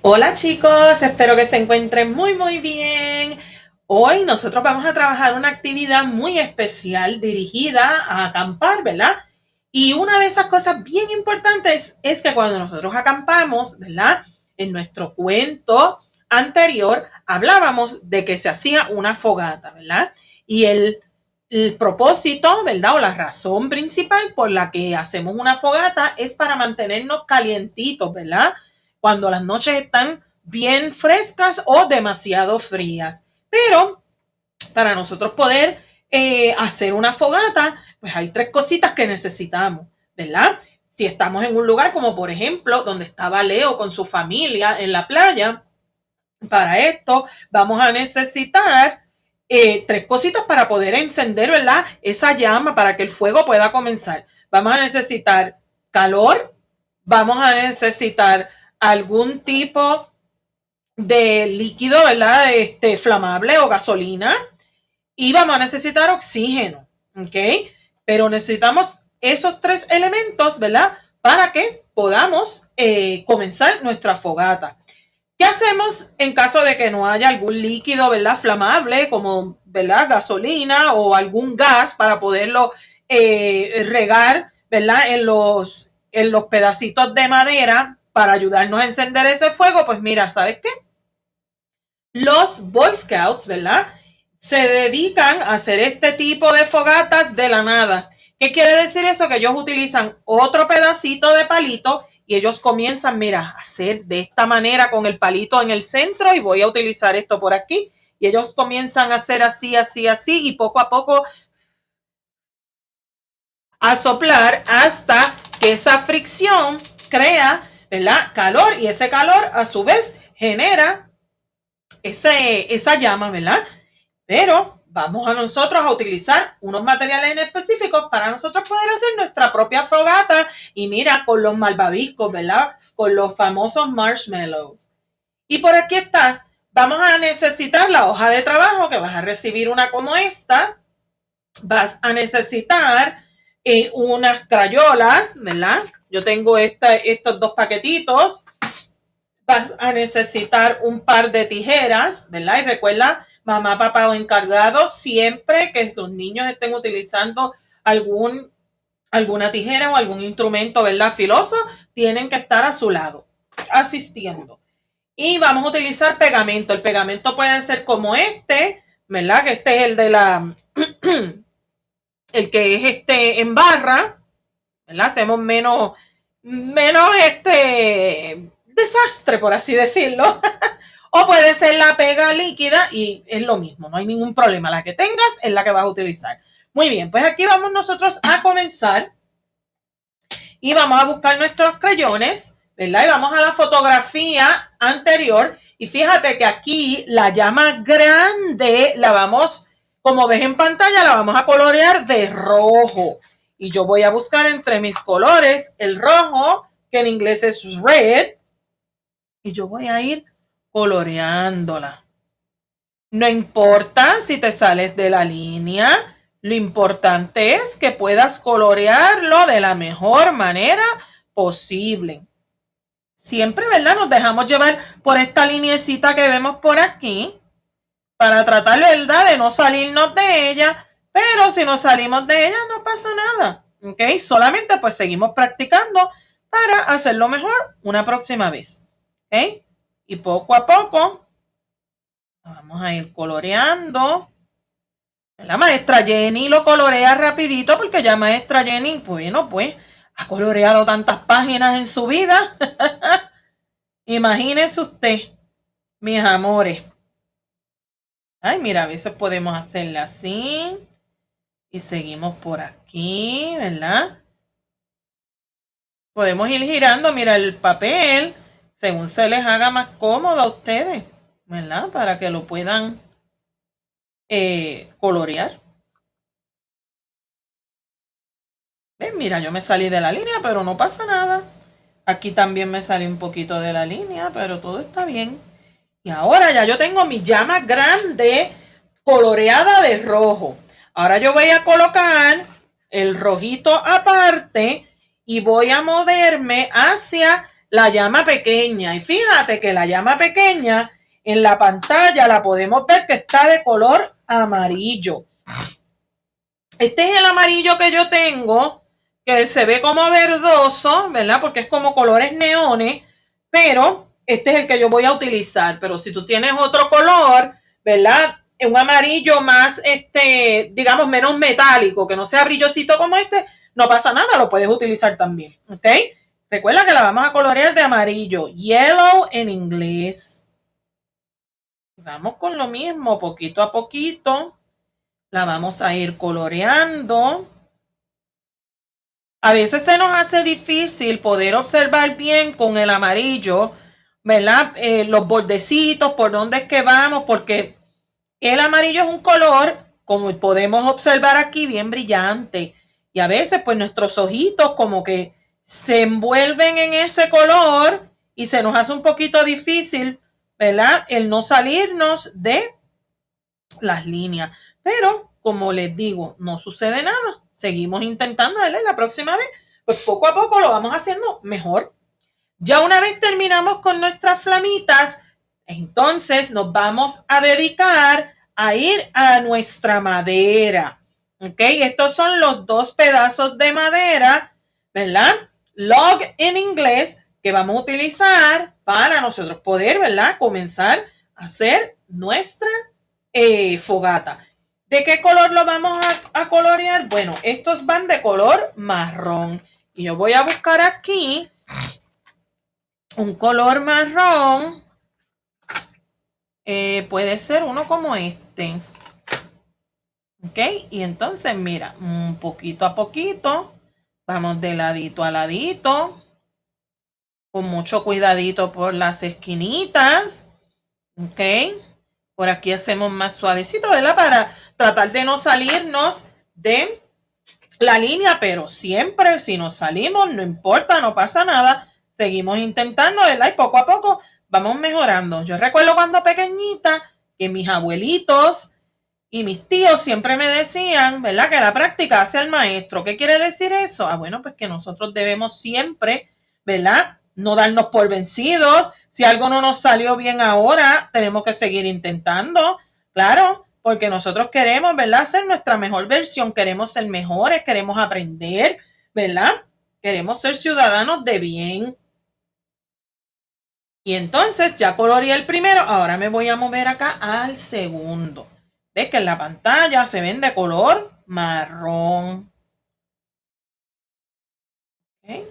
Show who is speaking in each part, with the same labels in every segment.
Speaker 1: Hola chicos, espero que se encuentren muy bien. Hoy nosotros vamos a trabajar una actividad muy especial dirigida a acampar, ¿verdad? Y una de esas cosas bien importantes es que cuando nosotros acampamos, ¿verdad? En nuestro cuento anterior hablábamos de que se hacía una fogata, ¿verdad? Y el propósito, ¿verdad? O la razón principal por la que hacemos una fogata es para mantenernos calientitos, ¿verdad? Cuando las noches están bien frescas o demasiado frías. Pero para nosotros poder hacer una fogata, pues hay tres cositas que necesitamos, ¿verdad? Si estamos en un lugar como por ejemplo donde estaba Leo con su familia en la playa, para esto vamos a necesitar tres cositas para poder encender, ¿verdad? Esa llama para que el fuego pueda comenzar. Vamos a necesitar calor, vamos a necesitar algún tipo de líquido, ¿verdad? Flamable o gasolina. Y vamos a necesitar oxígeno, ¿ok? Pero necesitamos esos tres elementos, ¿verdad? Para que podamos comenzar nuestra fogata. ¿Qué hacemos en caso de que no haya algún líquido, ¿verdad? Flamable, como, ¿verdad? Gasolina o algún gas para poderlo regar, ¿verdad? En los pedacitos de madera para ayudarnos a encender ese fuego. Pues mira, ¿sabes qué? Los Boy Scouts, ¿verdad? Se dedican a hacer este tipo de fogatas de la nada. ¿Qué quiere decir eso? Que ellos utilizan otro pedacito de palito y ellos comienzan, mira, a hacer de esta manera con el palito en el centro y voy a utilizar esto por aquí. Y ellos comienzan a hacer así y poco a poco a soplar hasta que esa fricción crea, ¿verdad? Calor y ese calor a su vez genera esa llama, ¿verdad? Pero vamos a nosotros a utilizar unos materiales en específicos para nosotros poder hacer nuestra propia fogata y mira, con los malvaviscos, ¿verdad? Con los famosos marshmallows. Y por aquí está, vamos a necesitar la hoja de trabajo que vas a recibir una como esta, vas a necesitar unas crayolas, ¿verdad? Yo tengo estos dos paquetitos, vas a necesitar un par de tijeras, ¿verdad? Y recuerda, mamá, papá o encargado, siempre que los niños estén utilizando alguna tijera o algún instrumento, ¿verdad? Filoso, tienen que estar a su lado, asistiendo. Y vamos a utilizar pegamento. El pegamento puede ser como este, ¿verdad? Que este es el de el que es en barra, ¿verdad? Hacemos menos desastre, por así decirlo. O puede ser la pega líquida y es lo mismo, no hay ningún problema. La que tengas es la que vas a utilizar. Muy bien, pues aquí vamos nosotros a comenzar y vamos a buscar nuestros crayones, ¿verdad? Y vamos a la fotografía anterior y fíjate que aquí la llama grande la vamos, como ves en pantalla, la vamos a colorear de rojo. Y yo voy a buscar entre mis colores el rojo, que en inglés es red, y yo voy a ir coloreándola. No importa si te sales de la línea, lo importante es que puedas colorearlo de la mejor manera posible. Siempre, ¿verdad? Nos dejamos llevar por esta lineecita que vemos por aquí para tratar, ¿verdad? De no salirnos de ella, pero si nos salimos de ella no pasa nada, ¿ok? Solamente pues seguimos practicando para hacerlo mejor una próxima vez, ¿ok? Y poco a poco vamos a ir coloreando. La maestra Jenny lo colorea rapidito porque ya maestra Jenny, bueno, pues ha coloreado tantas páginas en su vida. Imagínese usted, mis amores. Ay, mira, a veces podemos hacerle así y seguimos por aquí, ¿verdad? Podemos ir girando, mira, el papel según se les haga más cómodo a ustedes, ¿verdad? Para que lo puedan colorear. ¿Ven? Mira, yo me salí de la línea, pero no pasa nada. Aquí también me salí un poquito de la línea, pero todo está bien. Y ahora ya yo tengo mi llama grande coloreada de rojo. Ahora yo voy a colocar el rojito aparte y voy a moverme hacia la llama pequeña. Y fíjate que la llama pequeña en la pantalla la podemos ver que está de color amarillo. Este es el amarillo que yo tengo, que se ve como verdoso, ¿verdad? Porque es como colores neones, pero este es el que yo voy a utilizar. Pero si tú tienes otro color, ¿verdad? Un amarillo más, digamos, menos metálico, que no sea brillosito como este, no pasa nada, lo puedes utilizar también, ¿ok? Recuerda que la vamos a colorear de amarillo, yellow en inglés. Vamos con lo mismo, poquito a poquito. La vamos a ir coloreando. A veces se nos hace difícil poder observar bien con el amarillo, ¿verdad? Los bordecitos, por dónde es que vamos, porque el amarillo es un color, como podemos observar aquí, bien brillante. Y a veces, pues nuestros ojitos como que se envuelven en ese color y se nos hace un poquito difícil, ¿verdad? El no salirnos de las líneas. Pero, como les digo, no sucede nada. Seguimos intentando, ¿verdad? La próxima vez, pues poco a poco lo vamos haciendo mejor. Ya una vez terminamos con nuestras flamitas, entonces nos vamos a dedicar a ir a nuestra madera. ¿Ok? Estos son los 2 pedazos de madera, ¿verdad? Log en inglés, que vamos a utilizar para nosotros poder, ¿verdad? Comenzar a hacer nuestra fogata. ¿De qué color lo vamos a colorear? Bueno, estos van de color marrón. Y yo voy a buscar aquí un color marrón. Puede ser uno como este. ¿Ok? Y entonces, mira, poquito a poquito. Vamos de ladito a ladito. Con mucho cuidadito por las esquinitas. ¿Ok? Por aquí hacemos más suavecito, ¿verdad? Para tratar de no salirnos de la línea, pero siempre si nos salimos, no importa, no pasa nada. Seguimos intentando, ¿verdad? Y poco a poco vamos mejorando. Yo recuerdo cuando pequeñita que mis abuelitos y mis tíos siempre me decían, ¿verdad? Que la práctica hace al maestro. ¿Qué quiere decir eso? Ah, bueno, pues que nosotros debemos siempre, ¿verdad? No darnos por vencidos. Si algo no nos salió bien ahora, tenemos que seguir intentando. Claro, porque nosotros queremos, ¿verdad? Ser nuestra mejor versión. Queremos ser mejores, queremos aprender, ¿verdad? Queremos ser ciudadanos de bien. Y entonces ya coloreé el primero. Ahora me voy a mover acá al segundo. Ves que en la pantalla se ven de color marrón. ¿Okay?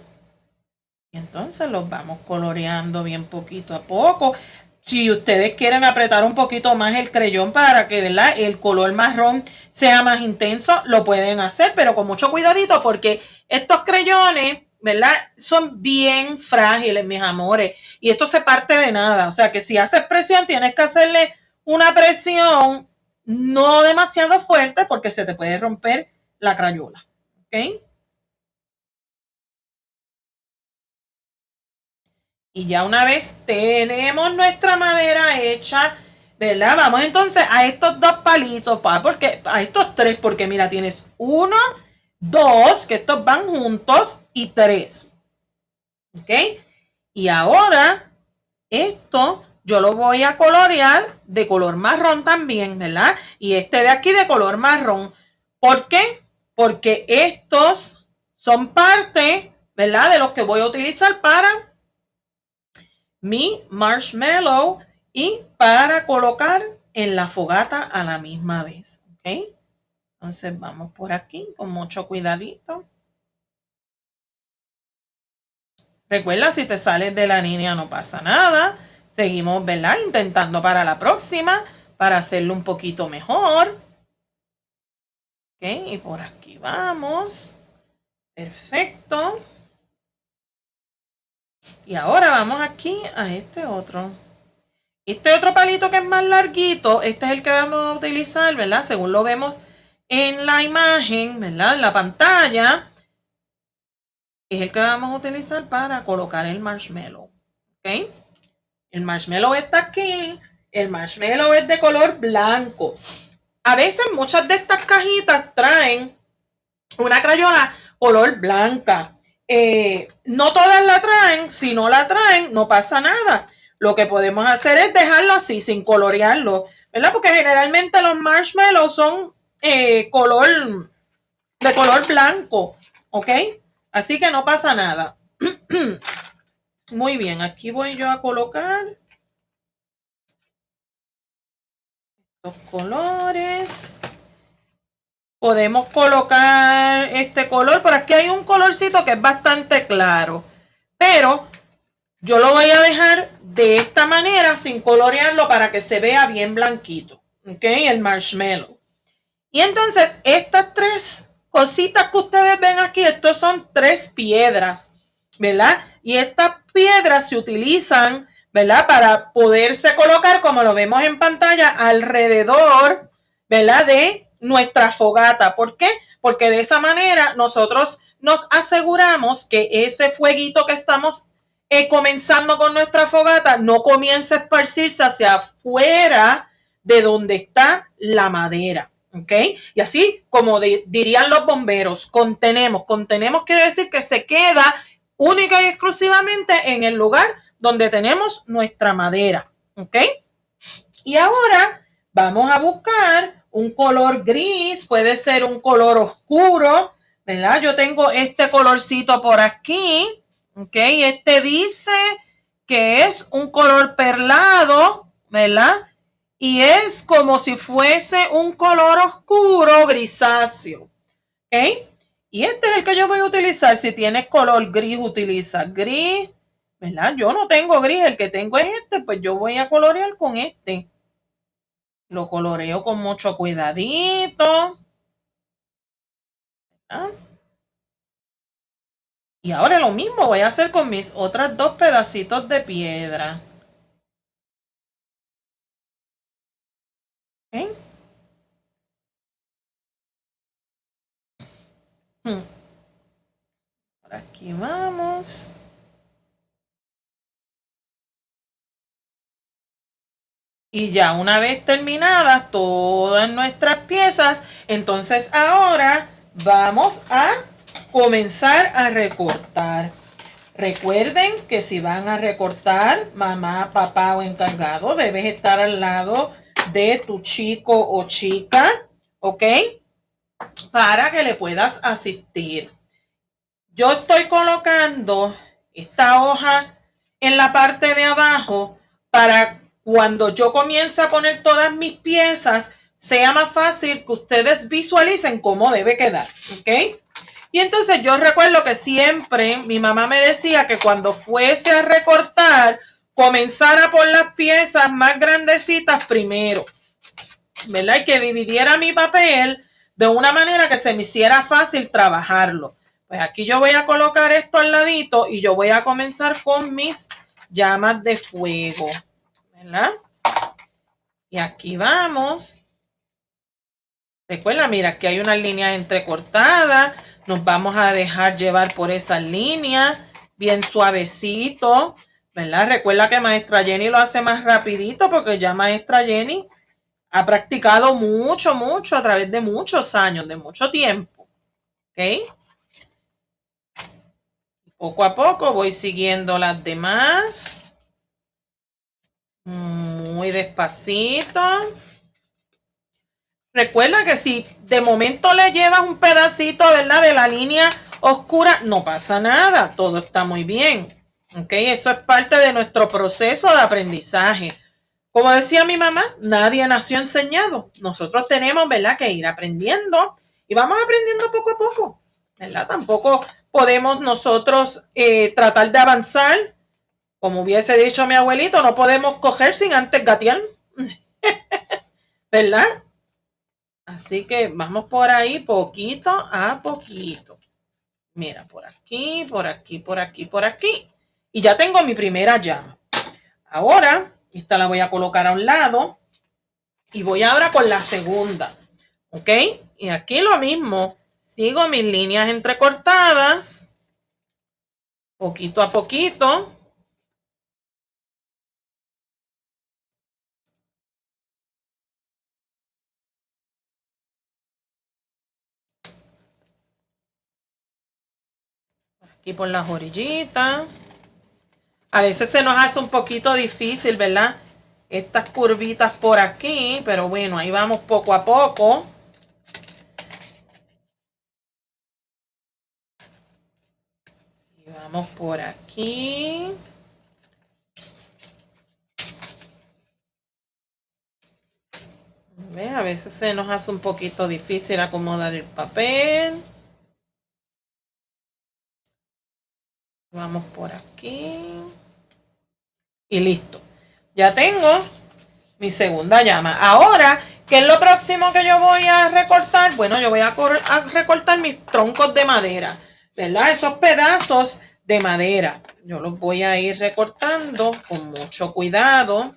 Speaker 1: Y entonces los vamos coloreando bien poquito a poco. Si ustedes quieren apretar un poquito más el creyón para que, ¿verdad?, el color marrón sea más intenso, lo pueden hacer, pero con mucho cuidadito porque estos creyones, ¿verdad?, son bien frágiles, mis amores. Y esto se parte de nada. O sea que si haces presión, tienes que hacerle una presión no demasiado fuerte porque se te puede romper la crayola. ¿Ok? Y ya una vez tenemos nuestra madera hecha, ¿verdad? Vamos entonces a estos 2 palitos, porque a estos 3, porque mira, tienes 1, 2, que estos van juntos, y 3. ¿Ok? Y ahora, esto yo lo voy a colorear de color marrón también, ¿verdad? Y este de aquí de color marrón. ¿Por qué? Porque estos son parte, ¿verdad?, de los que voy a utilizar para mi marshmallow y para colocar en la fogata a la misma vez. ¿Ok? Entonces vamos por aquí con mucho cuidadito. Recuerda, si te sales de la línea no pasa nada. Seguimos, ¿verdad?, intentando para la próxima, para hacerlo un poquito mejor. Ok, y por aquí vamos. Perfecto. Y ahora vamos aquí a este otro. Este otro palito que es más larguito, este es el que vamos a utilizar, ¿verdad? Según lo vemos en la imagen, ¿verdad?, en la pantalla, es el que vamos a utilizar para colocar el marshmallow. ¿Ok? El marshmallow está aquí. El marshmallow es de color blanco. A veces muchas de estas cajitas traen una crayola color blanca. no todas la traen. Si no la traen, no pasa nada. Lo que podemos hacer es dejarlo así, sin colorearlo, ¿verdad? Porque generalmente los marshmallows son de color blanco, ¿ok? Así que no pasa nada. Muy bien, aquí voy yo a colocar los colores. Podemos colocar este color, por aquí hay un colorcito que es bastante claro, pero yo lo voy a dejar de esta manera sin colorearlo para que se vea bien blanquito, ¿ok? El marshmallow. Y entonces estas tres cositas que ustedes ven aquí, estos son tres piedras, ¿verdad? Y estas piedras se utilizan, ¿verdad? Para poderse colocar, como lo vemos en pantalla, alrededor, ¿verdad? De nuestra fogata. ¿Por qué? Porque de esa manera nosotros nos aseguramos que ese fueguito que estamos comenzando con nuestra fogata no comience a esparcirse hacia afuera de donde está la madera. ¿Ok? Y así como dirían los bomberos, contenemos quiere decir que se queda única y exclusivamente en el lugar donde tenemos nuestra madera. ¿Ok? Y ahora vamos a buscar un color gris, puede ser un color oscuro, ¿verdad? Yo tengo este colorcito por aquí, ¿ok? Este dice que es un color perlado, ¿verdad? Y es como si fuese un color oscuro grisáceo, ¿ok? Y este es el que yo voy a utilizar. Si tienes color gris, utiliza gris, ¿verdad? Yo no tengo gris, el que tengo es este, pues yo voy a colorear con este. Lo coloreo con mucho cuidadito, ¿verdad? Y ahora lo mismo voy a hacer con mis otras dos pedacitos de piedra. ¿Ok? Por aquí vamos. Y ya una vez terminadas todas nuestras piezas, entonces ahora vamos a comenzar a recortar. Recuerden que si van a recortar, mamá, papá o encargado, debes estar al lado de tu chico o chica, ¿ok? Para que le puedas asistir. Yo estoy colocando esta hoja en la parte de abajo para cuando yo comience a poner todas mis piezas sea más fácil que ustedes visualicen cómo debe quedar, ¿ok? Y entonces yo recuerdo que siempre mi mamá me decía que cuando fuese a recortar, comenzara por las piezas más grandecitas primero, ¿verdad? Y que dividiera mi papel de una manera que se me hiciera fácil trabajarlo. Pues aquí yo voy a colocar esto al ladito y yo voy a comenzar con mis llamas de fuego, ¿verdad? Y aquí vamos. Recuerda, mira, aquí hay unas líneas entrecortadas. Nos vamos a dejar llevar por esas líneas, bien suavecito, ¿verdad? Recuerda que maestra Jenny lo hace más rapidito porque ya maestra Jenny ha practicado mucho, mucho a través de muchos años, de mucho tiempo. ¿Ok? Poco a poco voy siguiendo las demás. Muy despacito. Recuerda que si de momento le llevas un pedacito, ¿verdad? De la línea oscura, no pasa nada. Todo está muy bien. ¿Ok? Eso es parte de nuestro proceso de aprendizaje. Como decía mi mamá, nadie nació enseñado. Nosotros tenemos, ¿verdad?, que ir aprendiendo y vamos aprendiendo poco a poco, ¿verdad? Tampoco podemos nosotros tratar de avanzar, como hubiese dicho mi abuelito, no podemos coger sin antes gatear, ¿verdad? Así que vamos por ahí poquito a poquito. Mira, por aquí, por aquí, por aquí, por aquí. Y ya tengo mi primera llama. Ahora, esta la voy a colocar a un lado. Y voy ahora con la segunda, ¿ok? Y aquí lo mismo, sigo mis líneas entrecortadas, poquito a poquito. Aquí por las orillitas. A veces se nos hace un poquito difícil, ¿verdad? Estas curvitas por aquí, pero bueno, ahí vamos poco a poco. Y vamos por aquí. ¿Ves? A veces se nos hace un poquito difícil acomodar el papel. Vamos por aquí. Y listo. Ya tengo mi segunda llama. Ahora, ¿qué es lo próximo que yo voy a recortar? Bueno, yo voy a recortar mis troncos de madera, ¿verdad? Esos pedazos de madera. Yo los voy a ir recortando con mucho cuidado.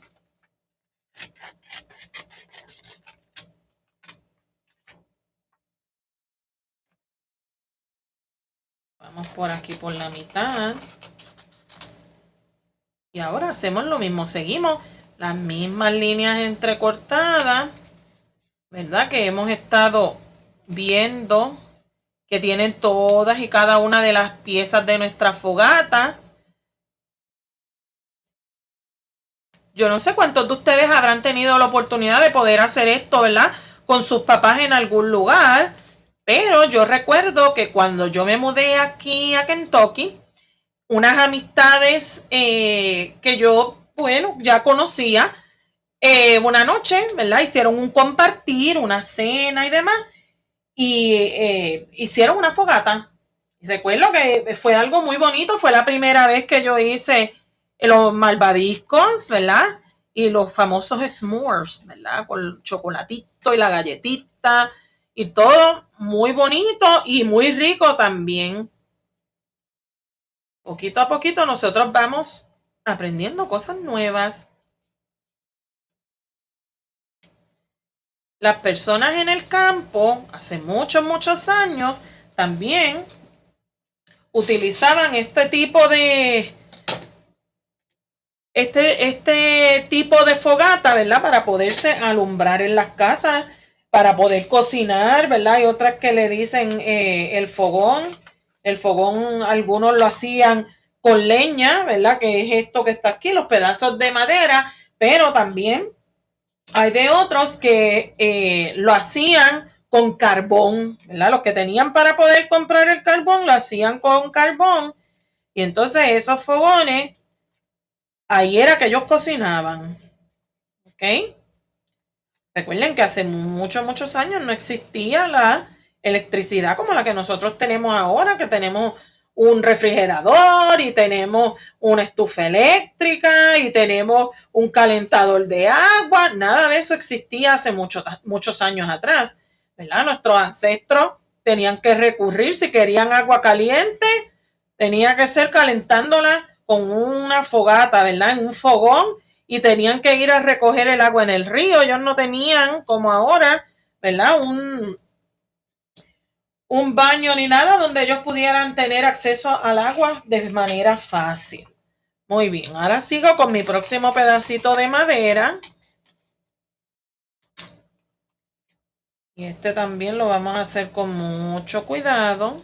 Speaker 1: Vamos por aquí por la mitad. Y ahora hacemos lo mismo. Seguimos las mismas líneas entrecortadas, ¿verdad? Que hemos estado viendo que tienen todas y cada una de las piezas de nuestra fogata. Yo no sé cuántos de ustedes habrán tenido la oportunidad de poder hacer esto, ¿verdad? Con sus papás en algún lugar. Pero yo recuerdo que cuando yo me mudé aquí a Kentucky, unas amistades que yo, bueno, ya conocía, una noche, ¿verdad? Hicieron un compartir, una cena y demás, y hicieron una fogata. Recuerdo que fue algo muy bonito, fue la primera vez que yo hice los malvaviscos, ¿verdad? Y los famosos s'mores, ¿verdad? Con el chocolatito y la galletita y todo muy bonito y muy rico también. Poquito a poquito nosotros vamos aprendiendo cosas nuevas. Las personas en el campo, hace muchos, muchos años, también utilizaban este tipo de fogata, ¿verdad? Para poderse alumbrar en las casas, para poder cocinar, ¿verdad? Hay otras que le dicen el fogón. El fogón, algunos lo hacían con leña, ¿verdad? Que es esto que está aquí, los pedazos de madera, pero también hay de otros que lo hacían con carbón, ¿verdad? Los que tenían para poder comprar el carbón lo hacían con carbón. Y entonces esos fogones, ahí era que ellos cocinaban. ¿Ok? Recuerden que hace muchos, muchos años no existía la electricidad como la que nosotros tenemos ahora, que tenemos un refrigerador y tenemos una estufa eléctrica y tenemos un calentador de agua. Nada de eso existía hace muchos años atrás, ¿verdad? Nuestros ancestros tenían que recurrir, si querían agua caliente, tenía que ser calentándola con una fogata, ¿verdad? En un fogón, y tenían que ir a recoger el agua en el río. Ellos no tenían, como ahora, ¿verdad? Un baño ni nada donde ellos pudieran tener acceso al agua de manera fácil. Muy bien, ahora sigo con mi próximo pedacito de madera. Y este también lo vamos a hacer con mucho cuidado.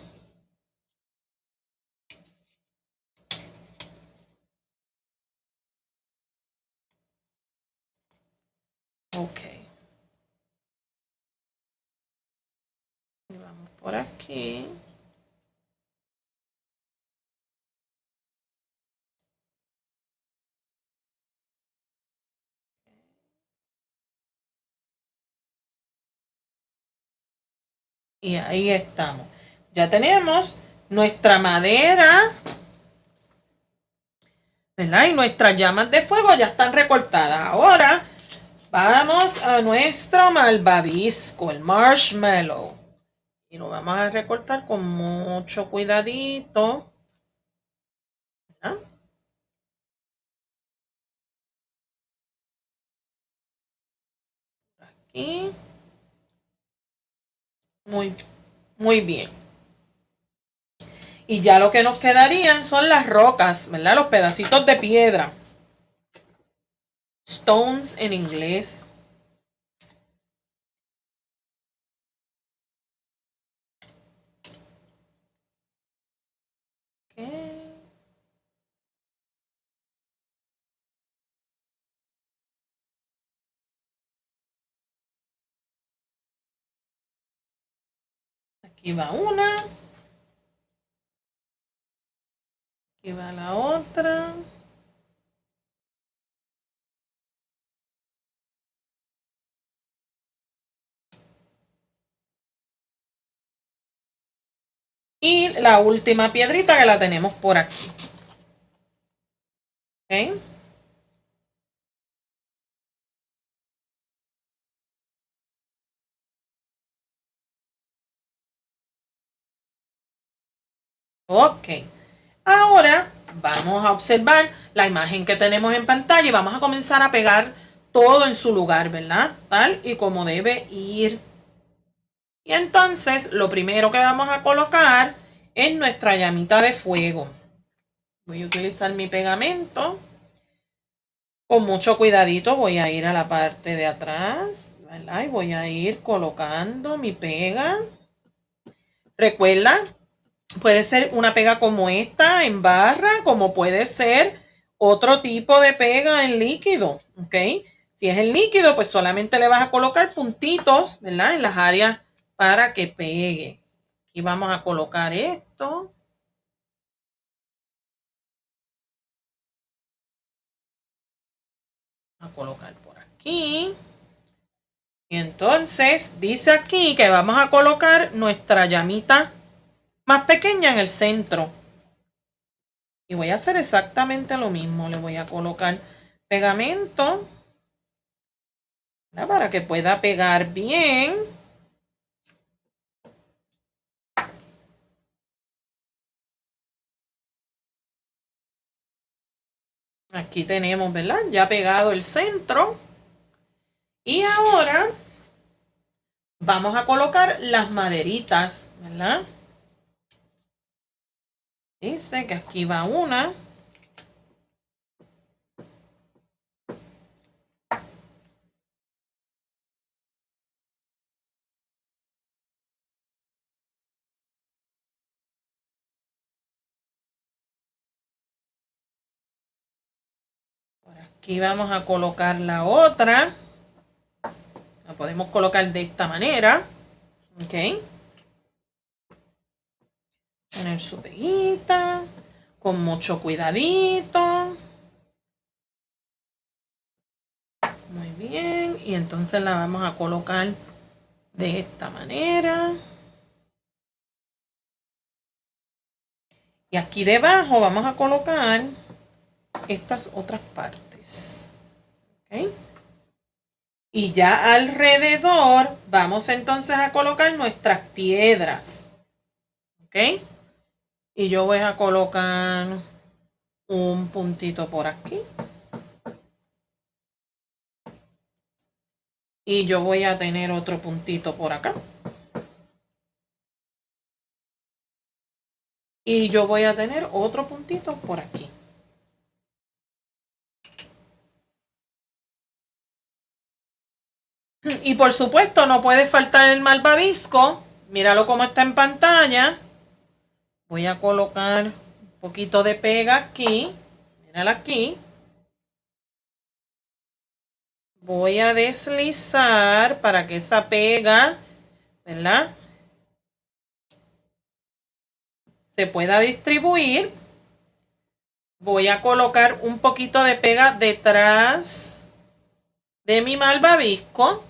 Speaker 1: Ok. Y vamos por aquí. Y ahí estamos. Ya tenemos nuestra madera, ¿verdad? Y nuestras llamas de fuego ya están recortadas. Ahora vamos a nuestro malvavisco, el marshmallow. Y lo vamos a recortar con mucho cuidadito, ¿verdad? Aquí. Muy, muy bien. Y ya lo que nos quedarían son las rocas, ¿verdad? Los pedacitos de piedra. Stones en inglés. Ok. Aquí va una. Aquí va la otra. Y la última piedrita que la tenemos por aquí. ¿Ok? Ok. Ahora vamos a observar la imagen que tenemos en pantalla y vamos a comenzar a pegar todo en su lugar, ¿verdad? Tal y como debe ir. Y entonces lo primero que vamos a colocar es nuestra llamita de fuego. Voy a utilizar mi pegamento. Con mucho cuidadito voy a ir a la parte de atrás, ¿verdad? Y voy a ir colocando mi pega. Recuerda, puede ser una pega como esta en barra, como puede ser otro tipo de pega en líquido, ¿ok? Si es en líquido, pues solamente le vas a colocar puntitos, ¿verdad? En las áreas para que pegue. Aquí vamos a colocar esto. A colocar por aquí. Y entonces dice aquí que vamos a colocar nuestra llamita más pequeña en el centro. Y voy a hacer exactamente lo mismo. Le voy a colocar pegamento, ¿verdad? Para que pueda pegar bien. Aquí tenemos, ¿verdad? Ya pegado el centro. Y ahora vamos a colocar las maderitas, ¿verdad? Dice que aquí va una. Por aquí vamos a colocar la otra. La podemos colocar de esta manera. ¿Ok? Poner su peguita. Con mucho cuidadito. Muy bien. Y entonces la vamos a colocar de esta manera. Y aquí debajo vamos a colocar estas otras partes. ¿Ok? Y ya alrededor vamos entonces a colocar nuestras piedras. ¿Ok? Y yo voy a colocar un puntito por aquí. Y yo voy a tener otro puntito por acá. Y yo voy a tener otro puntito por aquí. Y por supuesto no puede faltar el malvavisco. Míralo como está en pantalla. Voy a colocar un poquito de pega aquí. Mírala aquí. Voy a deslizar para que esa pega, ¿verdad?, se pueda distribuir. Voy a colocar un poquito de pega detrás de mi malvavisco.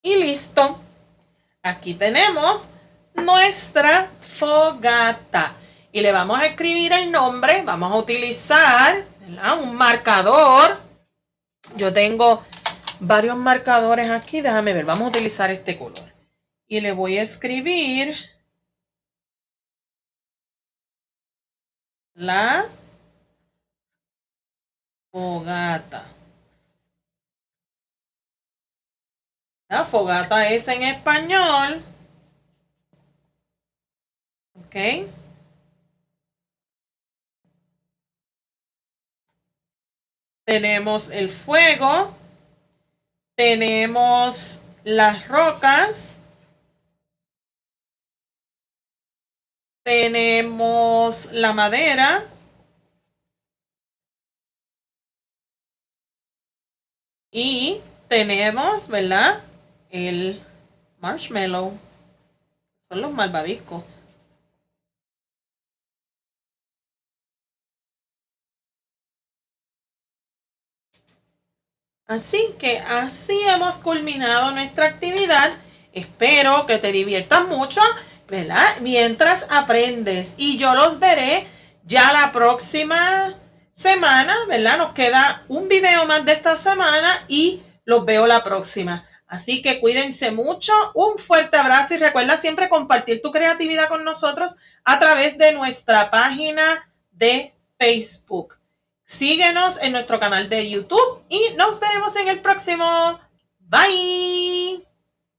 Speaker 1: Y listo. Aquí tenemos nuestra fogata. Y le vamos a escribir el nombre. Vamos a utilizar, ¿verdad?, un marcador. Yo tengo varios marcadores aquí. Déjame ver. Vamos a utilizar este color. Y le voy a escribir la fogata. La fogata es en español. ¿Ok? Tenemos el fuego. Tenemos las rocas. Tenemos la madera. Y tenemos, ¿verdad? El marshmallow. Son los malvaviscos. Así que así hemos culminado nuestra actividad. Espero que te diviertas mucho, ¿verdad? Mientras aprendes. Y yo los veré ya la próxima semana, ¿verdad? Nos queda un video más de esta semana y los veo la próxima. Así que cuídense mucho, un fuerte abrazo y recuerda siempre compartir tu creatividad con nosotros a través de nuestra página de Facebook. Síguenos en nuestro canal de YouTube y nos veremos en el próximo. Bye.